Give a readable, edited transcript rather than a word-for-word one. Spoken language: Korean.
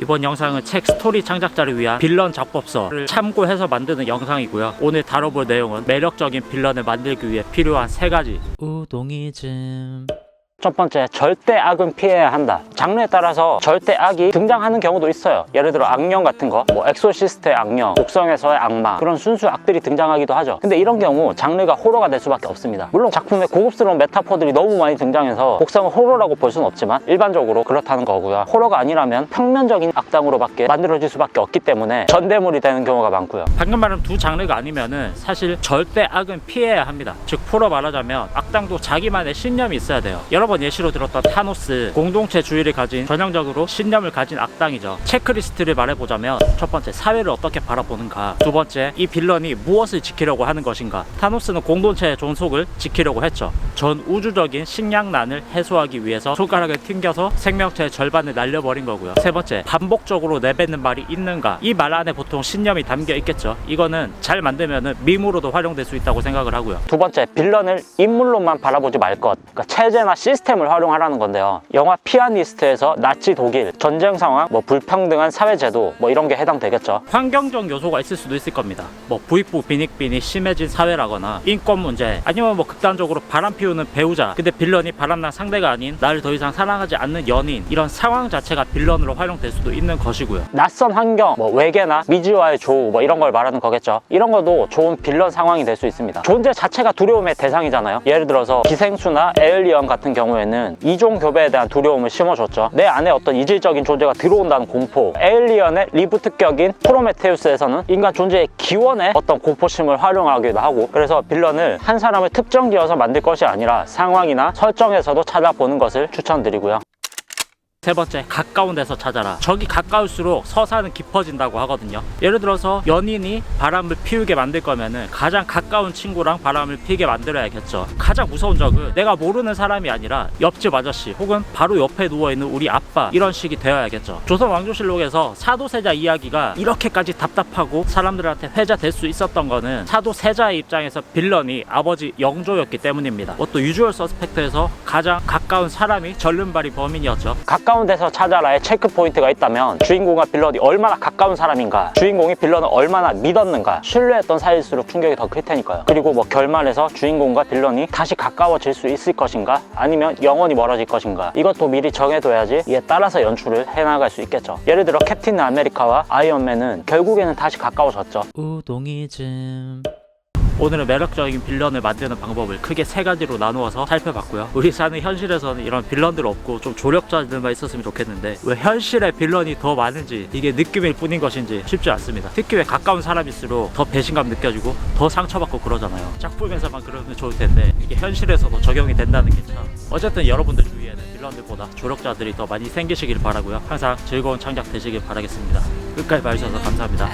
이번 영상은 책 스토리 창작자를 위한 빌런 작법서를 참고해서 만드는 영상이고요. 오늘 다뤄볼 내용은 매력적인 빌런을 만들기 위해 필요한 3가지 우동이즘. 첫 번째, 절대 악은 피해야 한다. 장르에 따라서 절대 악이 등장하는 경우도 있어요. 예를 들어 악령 같은 거, 뭐 엑소시스트의 악령, 곡성에서의 악마, 그런 순수 악들이 등장하기도 하죠. 근데 이런 경우 장르가 호러가 될 수밖에 없습니다. 물론 작품에 고급스러운 메타포들이 너무 많이 등장해서 곡성은 호러라고 볼 수는 없지만 일반적으로 그렇다는 거고요. 호러가 아니라면 평면적인 악당으로밖에 만들어질 수밖에 없기 때문에 전대물이 되는 경우가 많고요. 방금 말한 두 장르가 아니면은 사실 절대 악은 피해야 합니다. 즉 풀어 말하자면 악당도 자기만의 신념이 있어야 돼요. 여러분 예시로 들었던 타노스, 공동체주의를 가진 전형적으로 신념을 가진 악당이죠. 체크리스트를 말해보자면 첫 번째, 사회를 어떻게 바라보는가. 두 번째, 이 빌런이 무엇을 지키려고 하는 것인가. 타노스는 공동체의 존속을 지키려고 했죠. 전 우주적인 식량난을 해소하기 위해서 손가락을 튕겨서 생명체의 절반을 날려버린 거고요. 세 번째, 반복적으로 내뱉는 말이 있는가. 이 말 안에 보통 신념이 담겨 있겠죠. 이거는 잘 만들면은 밈으로도 활용될 수 있다고 생각을 하고요. 두 번째, 빌런을 인물로만 바라보지 말 것. 그러니까 체제나 시스템을 활용하라는 건데요. 영화 피아니스트에서 나치 독일, 전쟁 상황, 뭐 불평등한 사회제도, 뭐 이런 게 해당되겠죠. 환경적 요소가 있을 수도 있을 겁니다. 뭐 부익부 빈익빈이 심해진 사회라거나 인권 문제, 아니면 뭐 극단적으로 바람 피우는 배우자, 근데 빌런이 바람난 상대가 아닌 나를 더 이상 사랑하지 않는 연인, 이런 상황 자체가 빌런으로 활용될 수도 있는 것이고요. 낯선 환경, 뭐 외계나 미지와의 조우, 뭐 이런 걸 말하는 거겠죠. 이런 것도 좋은 빌런 상황이 될 수 있습니다. 존재 자체가 두려움의 대상이잖아요. 예를 들어서 기생수나 에일리언 같은 경우에는 이종 교배에 대한 두려움을 심어줬죠. 내 안에 어떤 이질적인 존재가 들어온다는 공포. 에일리언의 리부트격인 프로메테우스에서는 인간 존재의 기원에 어떤 공포심을 활용하기도 하고, 그래서 빌런을 한 사람을 특정 지어서 만들 것이 아니라 상황이나 설정에서도 찾아보는 것을 추천드리고요. 세 번째, 가까운 데서 찾아라. 적이 가까울수록 서사는 깊어진다고 하거든요. 예를 들어서 연인이 바람을 피우게 만들 거면은 가장 가까운 친구랑 바람을 피게 만들어야겠죠. 가장 무서운 적은 내가 모르는 사람이 아니라 옆집 아저씨 혹은 바로 옆에 누워있는 우리 아빠, 이런 식이 되어야겠죠. 조선 왕조실록에서 사도세자 이야기가 이렇게까지 답답하고 사람들한테 회자될 수 있었던 거는 사도세자의 입장에서 빌런이 아버지 영조였기 때문입니다. 또 유주얼 서스펙트에서 가장 가까운 사람이 절름발이 범인이었죠. 가까운 데서 찾아라의 체크 포인트가 있다면 주인공과 빌런이 얼마나 가까운 사람인가, 주인공이 빌런을 얼마나 믿었는가, 신뢰했던 사이일수록 충격이 더 클 테니까요. 그리고 뭐 결말에서 주인공과 빌런이 다시 가까워질 수 있을 것인가, 아니면 영원히 멀어질 것인가, 이것도 미리 정해둬야지 이에 따라서 연출을 해나갈 수 있겠죠. 예를 들어 캡틴 아메리카와 아이언맨은 결국에는 다시 가까워졌죠. 우동이즘. 오늘은 매력적인 빌런을 만드는 방법을 크게 3가지로 나누어서 살펴봤고요. 우리 사는 현실에서는 이런 빌런들 없고 좀 조력자들만 있었으면 좋겠는데 왜 현실에 빌런이 더 많은지, 이게 느낌일 뿐인 것인지 쉽지 않습니다. 특히 왜 가까운 사람일수록 더 배신감 느껴지고 더 상처받고 그러잖아요. 작품에서만 그러면 좋을 텐데 이게 현실에서도 적용이 된다는 게 참. 어쨌든 여러분들 주위에는 빌런들보다 조력자들이 더 많이 생기시길 바라고요. 항상 즐거운 창작 되시길 바라겠습니다. 끝까지 봐주셔서 감사합니다.